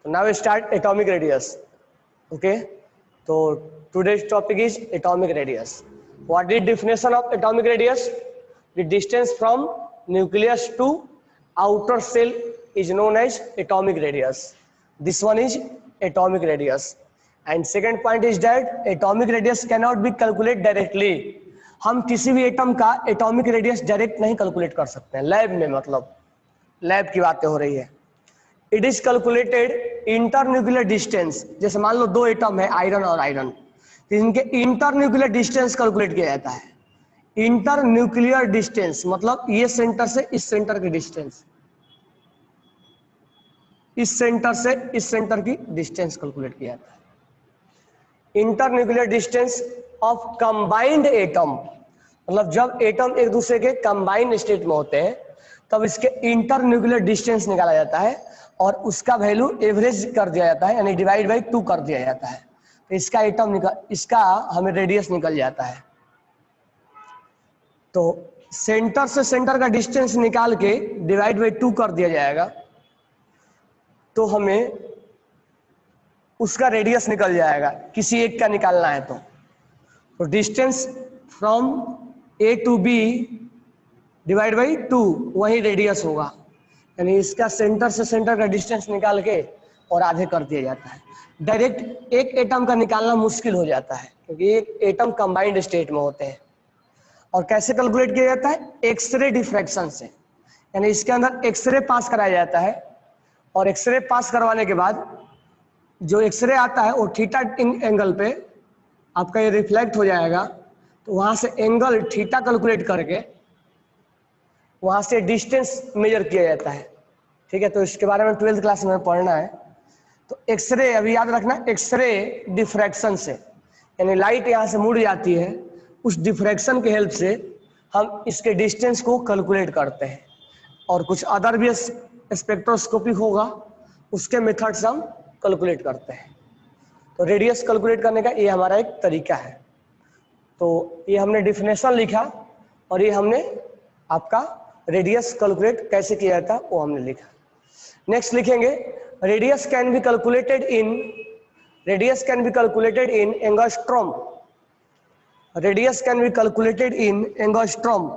Now we start atomic radius. Okay. So today's topic is atomic radius. What is definition of atomic radius? The distance from nucleus to outer shell is known as atomic radius. This one is atomic radius. And second point is that atomic radius cannot be calculated directly. हम किसी भी atom का atomic radius direct नहीं calculate कर सकते हैं lab में, मतलब लैब की बातें हो रही है. It is calculated internuclear distance. जैसे मान लो दो एटम है आयरन और आयरन, तो इनके इंटरन्यूक्लियर डिस्टेंस कैलकुलेट किया जाता है. इंटरन्यूक्लियर डिस्टेंस मतलब ये सेंटर से इस सेंटर की डिस्टेंस, इस सेंटर से इस सेंटर की डिस्टेंस कैलकुलेट किया जाता है. Internuclear distance of combined atom मतलब जब एटम एक दूसरे के कंबाइंड स्टेट में होते हैं तब इसके इंटरन्यूक्लियर डिस्टेंस निकाला जाता है और उसका वैल्यू एवरेज कर दिया जाता है, यानी डिवाइड बाई 2 कर दिया जाता है. तो इसका हमें रेडियस निकल जाता है. तो सेंटर से सेंटर का डिस्टेंस निकाल के डिवाइड बाई 2 कर दिया जाएगा तो हमें उसका रेडियस निकल जाएगा. किसी एक का निकालना है तो distance from A to B divide by 2 वही रेडियस होगा. यानी इसका सेंटर से सेंटर का डिस्टेंस निकाल के और आधे कर दिया जाता है. डायरेक्ट एक एटम का निकालना मुश्किल हो जाता है क्योंकि एक एटम कंबाइंड स्टेट में होते हैं. और कैसे कैलकुलेट किया जाता है? एक्सरे डिफ्रैक्शन से. यानी इसके अंदर एक्सरे पास कराया जाता है और एक्सरे पास करवाने के बाद जो एक्सरे आता है वो थीटा एंगल पे आपका ये रिफ्लेक्ट हो जाएगा. तो वहां से एंगल थीटा कैलकुलेट करके वहां से डिस्टेंस मेजर किया जाता है. ठीक है, तो इसके बारे में 12th क्लास में पढ़ना है. तो एक्सरे अभी याद रखना, एक्सरे डिफ्रैक्शन से, यानी लाइट यहाँ से मुड़ जाती है, उस डिफ्रैक्शन के हेल्प से हम इसके डिस्टेंस को कैलकुलेट करते हैं. और कुछ अदर भी स्पेक्ट्रोस्कोपिक होगा, उसके मेथड से हम कैलकुलेट करते हैं. तो रेडियस कैलकुलेट करने का ये हमारा एक तरीका है. तो ये हमने डिफिनेशन लिखा और ये हमने आपका रेडियस कैलकुलेट कैसे किया जाता वो हमने लिखा. नेक्स्ट लिखेंगे radius can be calculated in angstrom. Radius can be calculated in angstrom.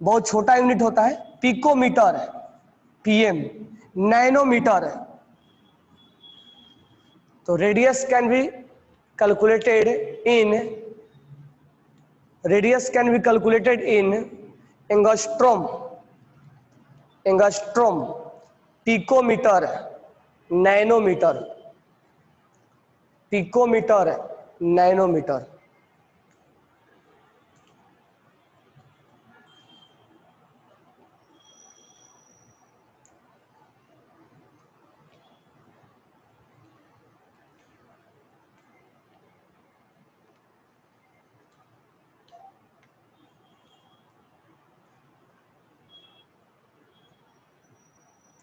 बहुत छोटा यूनिट होता है. पिकोमीटर है, पीएम. नैनोमीटर है. तो radius can be calculated in angstrom. Picometre, nanometre. Picometre, nanometre.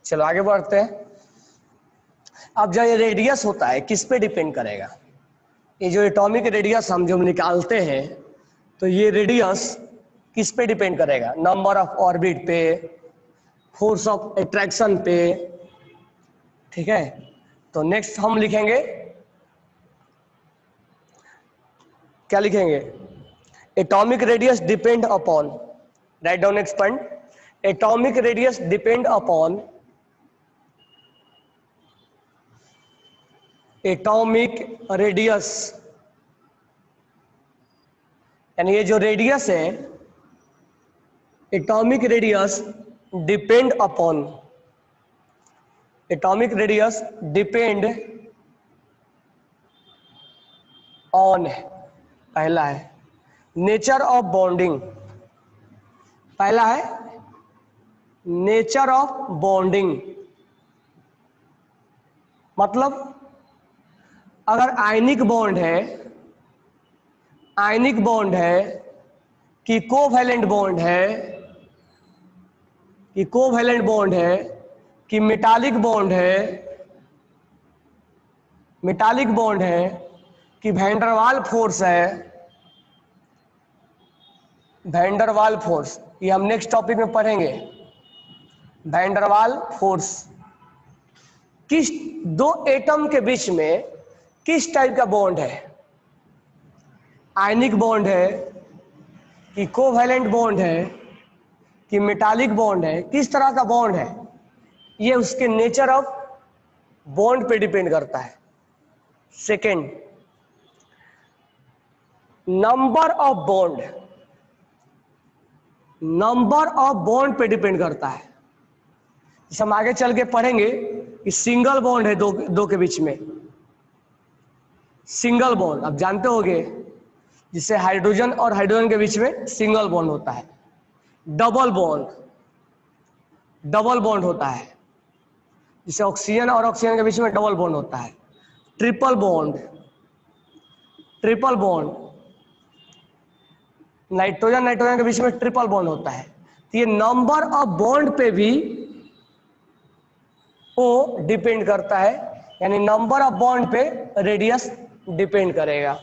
चलो आगे बढ़ते हैं. अब जो ये रेडियस होता है किस पे डिपेंड करेगा? ये जो एटॉमिक रेडियस हम जो निकालते हैं तो ये रेडियस किस पे डिपेंड करेगा? नंबर ऑफ ऑर्बिट पे, फोर्स ऑफ अट्रैक्शन पे. ठीक है, तो नेक्स्ट हम लिखेंगे, क्या लिखेंगे? Atomic radius depend upon, write down next point. Atomic radius depend upon atomic radius. यानी ये जो रेडियस है, atomic radius depend upon, atomic radius depend on, पहला है नेचर ऑफ बॉन्डिंग. पहला है नेचर ऑफ बॉन्डिंग. मतलब अगर आयनिक बॉन्ड है कि कोवैलेंट बॉन्ड है, कि मेटालिक बॉन्ड है, कि वैंडरवाल फोर्स है. वैंडरवाल फोर्स ये हम नेक्स्ट टॉपिक में पढ़ेंगे. वैंडरवाल फोर्स किस दो एटम के बीच में किस टाइप का बॉन्ड है, आयनिक बॉन्ड है कि कोवैलेंट बॉन्ड है कि मेटालिक बॉन्ड है, किस तरह का बॉन्ड है, ये उसके नेचर ऑफ बॉन्ड पे डिपेंड करता है। Second, number of bond, number of bond पे डिपेंड करता है। जैसे हम आगे चल के पढ़ेंगे कि सिंगल बॉन्ड है दो के बीच में, सिंगल बॉन्ड आप जानते होंगे, जिससे हाइड्रोजन और हाइड्रोजन के बीच में सिंगल बॉन्ड होता है। डबल बॉन्ड, डबल बॉन्ड होता है, जिससे ऑक्सीजन और ऑक्सीजन के बीच में डबल बॉन्ड होता है। Triple bond, triple bond, nitrogen nitrogen के बीच में ट्रिपल बॉन्ड होता है। तो ये नंबर ऑफ बॉन्ड पे भी वो डिपेंड करता है, यानी नंबर ऑफ बॉन्ड पे रेडियस डिपेंड करेगा।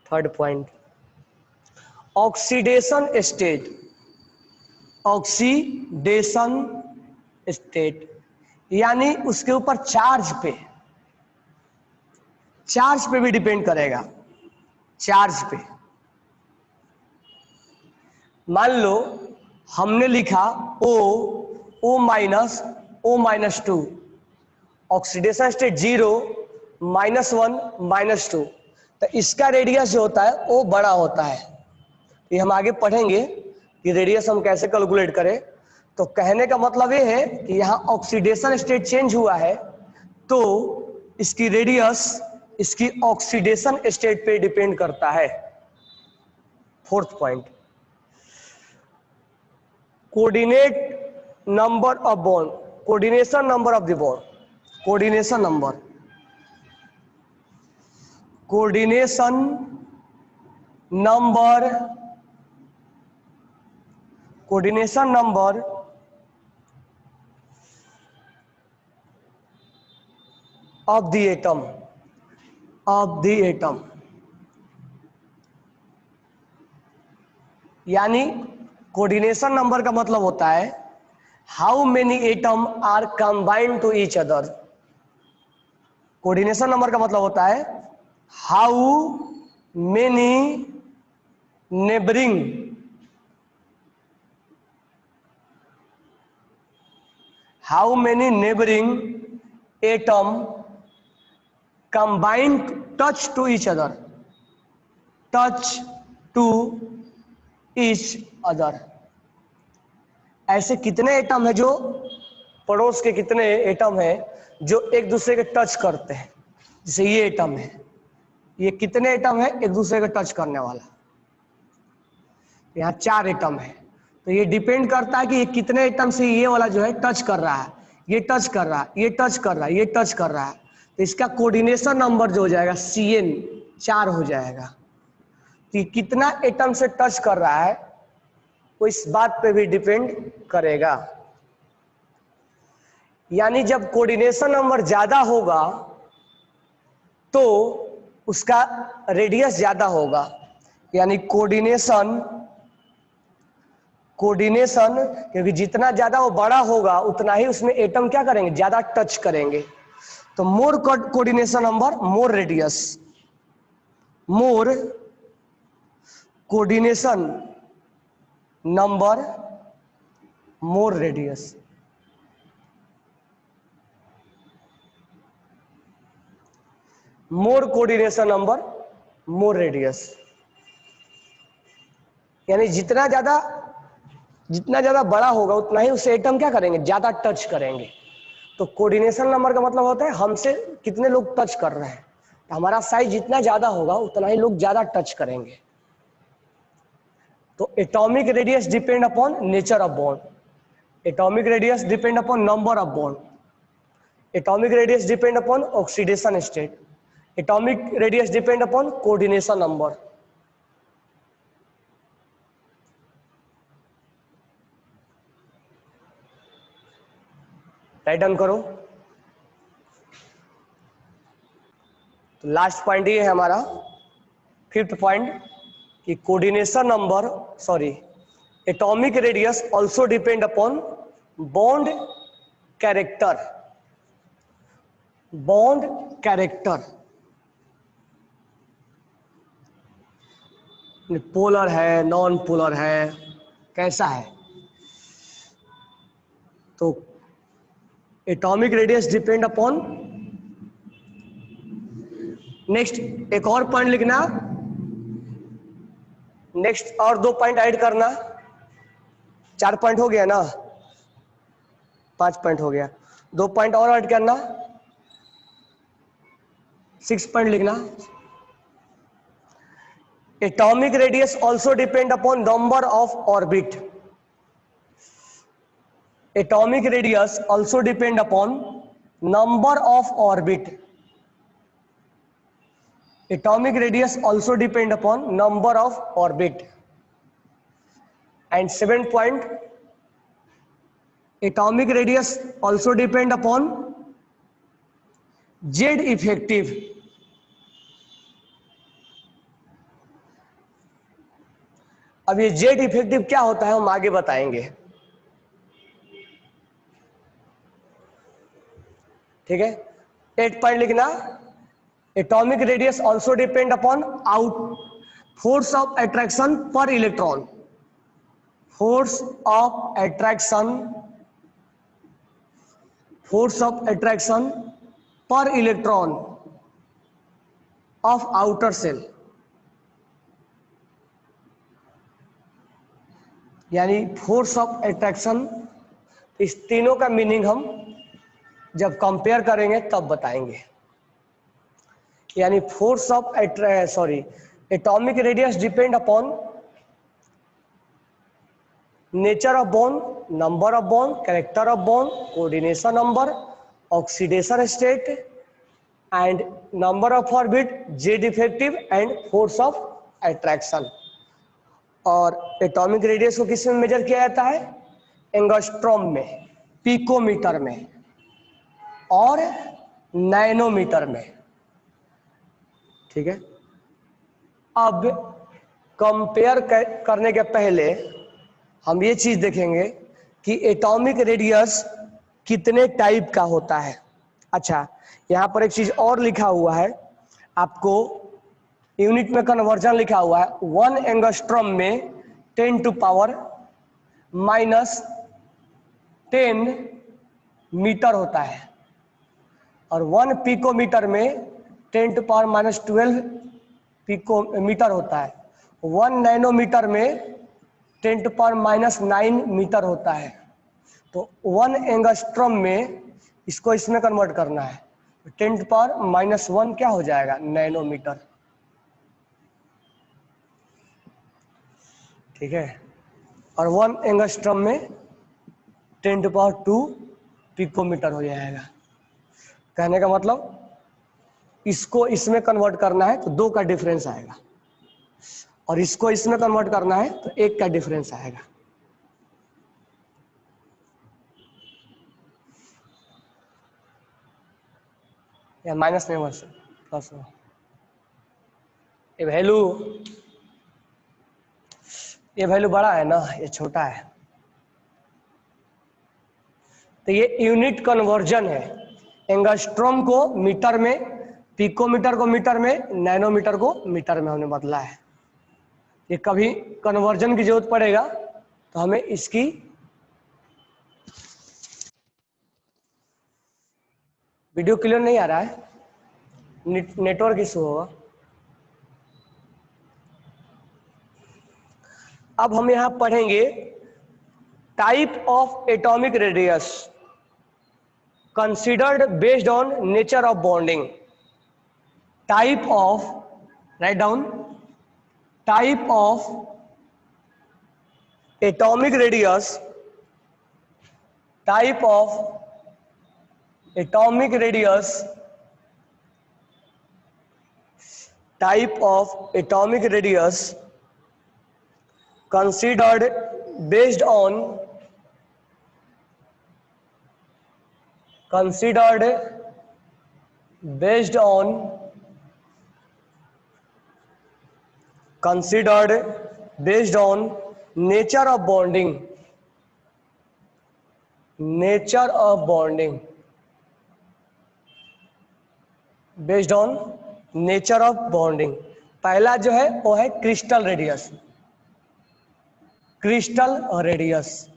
Third point, oxidation state, oxidation state यानी उसके ऊपर चार्ज पे भी डिपेंड करेगा। चार्ज पे मान लो हमने लिखा O -2, ऑक्सीडेशन स्टेट 0 -1 -2, तो इसका रेडियस जो होता है वो बड़ा होता है। ये हम आगे पढ़ेंगे कि रेडियस हम कैसे कैलकुलेट करें। तो कहने का मतलब ये है कि यहाँ ऑक्सीडेशन स्टेट चेंज हुआ है तो इसकी रेडियस इसकी ऑक्सीडेशन स्टेट पे डिपेंड करता है। Fourth point, coordinate number of bond, coordination number of the bond, coordination number, coordination number, coordination number of the atom, of the atom, यानी कोऑर्डिनेशन नंबर का मतलब होता है how many atom are combined to each other. Coordination number का मतलब होता है how many neighbouring, how many neighbouring atom combined touch to each other, touch to each other. ऐसे कितने एटम है जो पड़ोस के कितने एटम है जो एक दूसरे के टच करते हैं। जैसे ये एटम है, ये कितने एटम है एक दूसरे के टच करने वाला, यहाँ 4 एटम है। तो ये डिपेंड करता है कि ये कितने एटम से ये वाला जो है टच कर रहा है, ये टच कर रहा है, ये टच कर रहा है, ये टच कर रहा है। तो इसका कोऑर्डिनेशन नंबर जो हो जाएगा Cn 4 हो जाएगा। तो ये कितना एटम से टच कर रहा है वो इस बात पे भी डिपेंड करेगा। यानी जब कोऑर्डिनेशन नंबर ज्यादा होगा तो उसका रेडियस ज्यादा होगा, यानी कोऑर्डिनेशन क्योंकि जितना ज्यादा वो बड़ा होगा उतना ही उसमें एटम क्या करेंगे, ज्यादा टच करेंगे। तो मोर कोऑर्डिनेशन नंबर मोर रेडियस, मोर कोऑर्डिनेशन नंबर मोर रेडियस। मोर कोऑर्डिनेशन नंबर मोर रेडियस, यानी जितना ज्यादा बड़ा होगा उतना ही उसे एटम क्या करेंगे, ज्यादा टच करेंगे। तो कोऑर्डिनेशन नंबर का मतलब होता है हमसे कितने लोग टच कर रहे हैं। तो हमारा साइज जितना ज्यादा होगा उतना ही लोग ज्यादा टच करेंगे। तो atomic radius depend upon nature of bond, atomic radius depend upon number of bond, atomic radius depend upon oxidation state, atomic radius depend upon coordination number. Write down करो। तो लास्ट पॉइंट ये है हमारा 5th point कि coordination number atomic radius also depend upon bond character, bond character, polar है, non polar है, कैसा है। तो atomic radius depend upon, next एक और पॉइंट लिखना, नेक्स्ट और 2 पॉइंट ऐड करना, 4 पॉइंट हो गया ना, 5 पॉइंट हो गया, 2 पॉइंट और ऐड करना, 6 पॉइंट लिखना। Atomic radius also depend upon number of orbit, atomic radius also depend upon number of orbit, atomic radius also depend upon number of orbit. And 7 point, atomic radius also depend upon z effective, अब ये z effective क्या होता है हम आगे बताएंगे, ठीक है। 8 पॉइंट लिखना, atomic radius also depend upon out force of attraction पर electron, force of attraction, force of attraction पर इलेक्ट्रॉन ऑफ आउटर सेल, यानी फोर्स ऑफ अट्रैक्शन। इस तीनों का मीनिंग हम जब कंपेयर करेंगे तब बताएंगे। यानी force of atomic radius depend upon nature of bond, number of bond, character of bond, coordination number, oxidation state and number of orbit, Z effective and force of attraction. और atomic radius को किस में major किया जाता है, angstrom में, picometre में और नैनोमीटर में, ठीक है। अब कंपेयर करने के पहले हम ये चीज देखेंगे कि एटॉमिक रेडियस कितने टाइप का होता है। अच्छा, यहां पर एक चीज और लिखा हुआ है, आपको यूनिट में कन्वर्जन लिखा हुआ है। 1 एंगस्ट्रॉम में 10 टू पावर -10 मीटर होता है और 1 पिकोमीटर में 10 टू पावर -12 पिकोमीटर होता है। 1 नैनोमीटर में 10 टू पावर -9 मीटर होता है। तो 1 एंगस्ट्रॉम में इसको इसमें कन्वर्ट करना है, 10 टू पावर -1 क्या हो जाएगा, नैनोमीटर, ठीक है। और 1 एंगस्ट्रॉम में 10 टू पावर 2 पिकोमीटर हो जाएगा। कहने का मतलब इसको इसमें कन्वर्ट करना है तो 2 का डिफरेंस आएगा और इसको इसमें कन्वर्ट करना है तो 1 का डिफरेंस आएगा। या माइनस नहीं, वर्ष प्लस हो, ये वैल्यू बड़ा है ना, ये छोटा है, तो ये यूनिट कन्वर्जन है। एंगस्ट्रॉम को मीटर में, पिकोमीटर को मीटर में, नैनोमीटर को मीटर में हमने बदला है। ये कभी कन्वर्जन की जरूरत पड़ेगा तो हमें इसकी वीडियो क्लियर नहीं आ रहा है, नेटवर्क इशू होगा। अब हम यहां पढ़ेंगे type of atomic radius considered based on nature of bonding. Type of, write down, type of atomic radius, type of atomic radius, type of atomic radius considered based on nature of bonding, nature of bonding based on nature of bonding. पहला जो है वो है crystal radius, crystal radius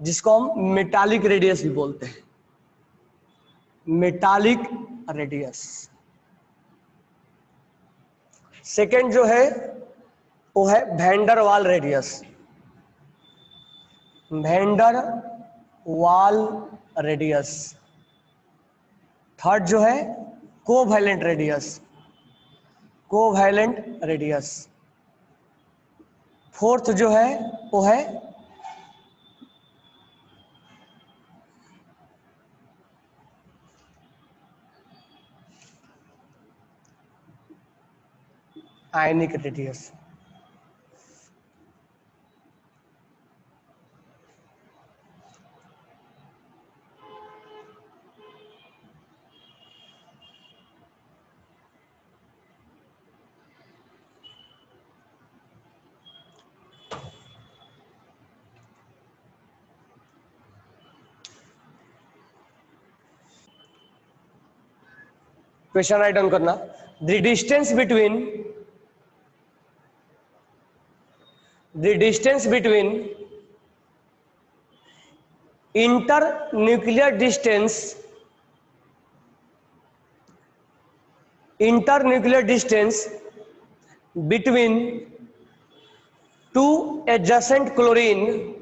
जिसको हम metallic radius भी बोलते हैं, मेटालिक रेडियस। सेकेंड जो है वो है van Waals radius, van Waals radius. Third जो है covalent radius, covalent radius. Fourth जो है वो है ionic radius. Question write down करना। The distance between internuclear distance between two adjacent chlorine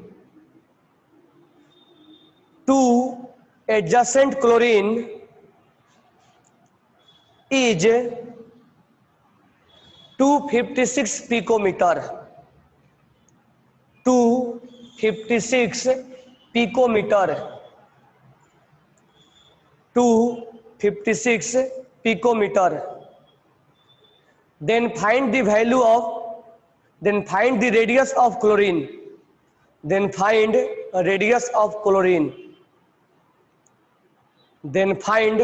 is 256 picometer, 256 picometer, 256 picometer. Then find the radius of chlorine. Then find a radius of chlorine. Then find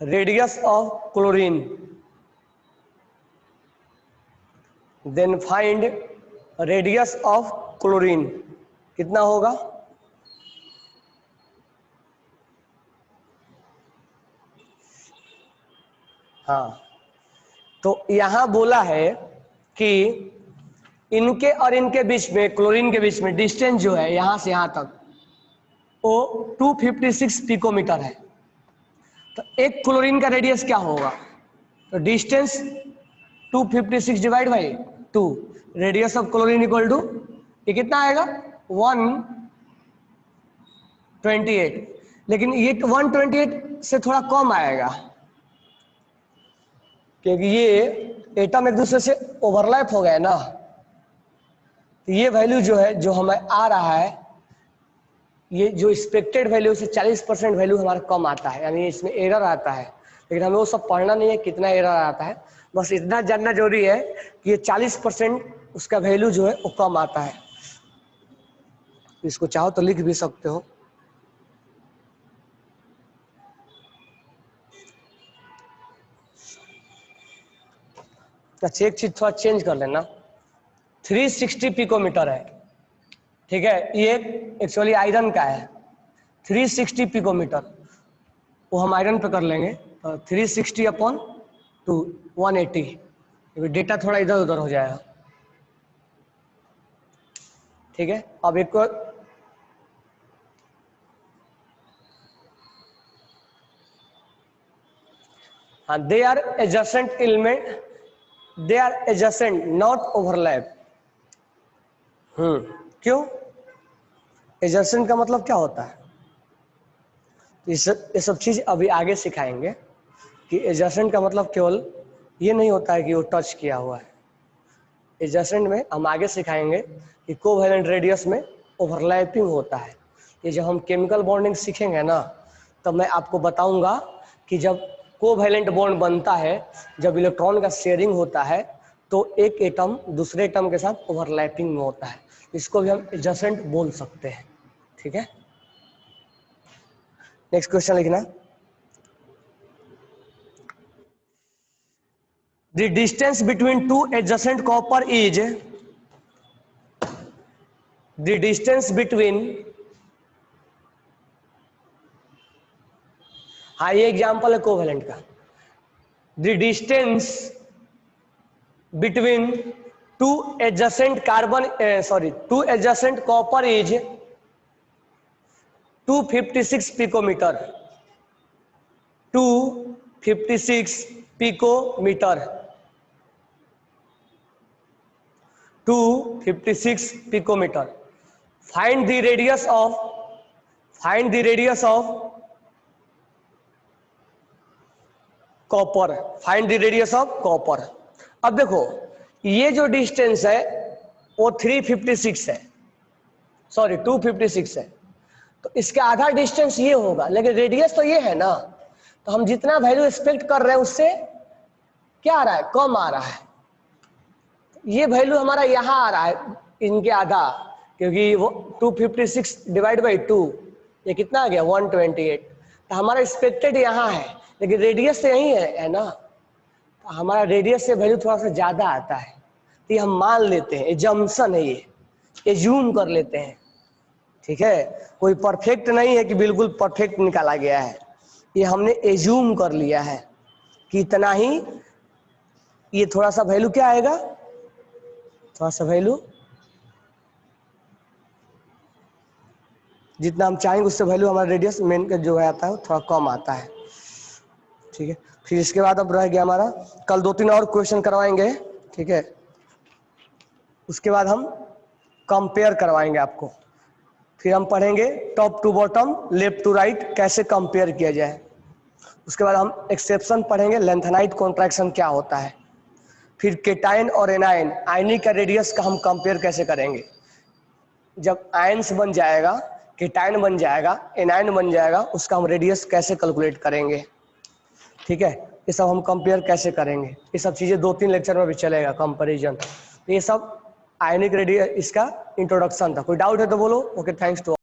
radius of chlorine. Then find radius of chlorine. कितना होगा? हाँ, तो यहां बोला है कि इनके और इनके बीच में, क्लोरीन के बीच में डिस्टेंस जो है यहां से यहां तक वो 256 पिकोमीटर है। तो एक क्लोरीन का रेडियस क्या होगा? तो distance 256 divide by 2, radius of chlorine equal to ये कितना आएगा? 128। लेकिन ये 128 से थोड़ा कम आएगा क्योंकि ये एटम एक दूसरे से ओवरलैप हो गए ना। तो ये वैल्यू जो है, जो हमें आ रहा है, ये जो एक्सपेक्टेड वैल्यू से 40% वैल्यू हमारा कम आता है, यानी इसमें एरर आता है। लेकिन हमें वो सब पढ़ना नहीं है कितना एरर आता है, बस इतना जानना जरूरी है कि ये 40% उसका वैल्यू जो है वो कम आता है। इसको चाहो तो लिख भी सकते हो। अच्छा, एक चीज थोड़ा चेंज कर लेना, 360 पिकोमीटर है, ठीक है? ये एक्चुअली आयरन का है, 360 पिकोमीटर, वो हम आयरन पे कर लेंगे। 360 अपॉन 2, 180। डेटा थोड़ा इधर उधर हो जाएगा, ठीक है? अब एक हाँ, they are adjacent element, they are adjacent not overlap. क्यों? एडजेसेंट का मतलब क्या होता है? ये सब चीज अभी आगे सिखाएंगे कि एडजेसेंट का मतलब केवल ये नहीं होता है कि वो टच किया हुआ है। एडजेसेंट में हम आगे सिखाएंगे कि कोवैलेंट रेडियस में ओवरलैपिंग होता है। ये जब हम केमिकल बॉन्डिंग सीखेंगे ना, तब मैं आपको बताऊंगा कि जब कोवैलेंट बॉन्ड बनता है, जब इलेक्ट्रॉन का शेयरिंग होता है, तो एक एटम दूसरे एटम के साथ ओवरलैपिंग में होता है। इसको भी हम एडजेसेंट बोल सकते हैं, ठीक है? नेक्स्ट क्वेश्चन लिखना। The distance between two adjacent copper is, the distance between हाँ ये एग्जाम्पल है कोवेलेंट का। The distance between two adjacent copper is 256 picometre, 256 picometre, 256 picometre. Find the radius of copper, find the radius of copper. अब देखो ये जो distance है वो 356 है, सॉरी 256 है, तो इसका आधा डिस्टेंस ये होगा, लेकिन रेडियस तो ये है ना, तो हम जितना वैल्यू एक्सपेक्ट कर रहे हैं उससे क्या आ रहा है, कम आ रहा है। ये वैल्यू हमारा यहाँ आ रहा है इनके आधा, क्योंकि वो 256 डिवाइड बाई 2 ये कितना आ गया 128, तो हमारा एक्सपेक्टेड यहाँ है, लेकिन रेडियस तो यही है ना, तो हमारा रेडियस से वैल्यू थोड़ा सा ज्यादा आता है, तो ये हम मान लेते हैं, एजम्पशन है ये, एज्यूम कर लेते हैं, ठीक है। कोई परफेक्ट नहीं है कि बिल्कुल परफेक्ट निकाला गया है, ये हमने एज्यूम कर लिया है कि इतना ही, ये थोड़ा सा वैल्यू क्या आएगा, थोड़ा सा वैल्यू जितना हम चाहेंगे उससे वैल्यू हमारा रेडियस मेन का जो है आता है थोड़ा कम आता है, ठीक है। फिर इसके बाद अब रह गया हमारा, कल 2-3 और क्वेश्चन करवाएंगे, ठीक है। उसके बाद हम कंपेयर करवाएंगे आपको, फिर हम पढ़ेंगे top to bottom, left to right कैसे कंपेयर किया जाए। उसके बाद हम एक्सेप्शन पढ़ेंगे, लेंथेनाइट कॉन्ट्रैक्शन क्या होता है। फिर केटाइन और एनाइन, आयनिक का रेडियस का हम कंपेयर कैसे करेंगे। जब आयंस बन जाएगा, केटाइन बन जाएगा, एनाइन बन जाएगा, उसका हम रेडियस कैसे कैलकुलेट करेंगे, ठीक है। ये सब हम कंपेयर कैसे करेंगे, ये सब चीज़ें 2-3 लेक्चर में भी चलेगा कंपैरिजन। तो ये सब आयनिक रेडियस इसका इंट्रोडक्शन था। कोई डाउट है तो बोलो। Okay, thanks to.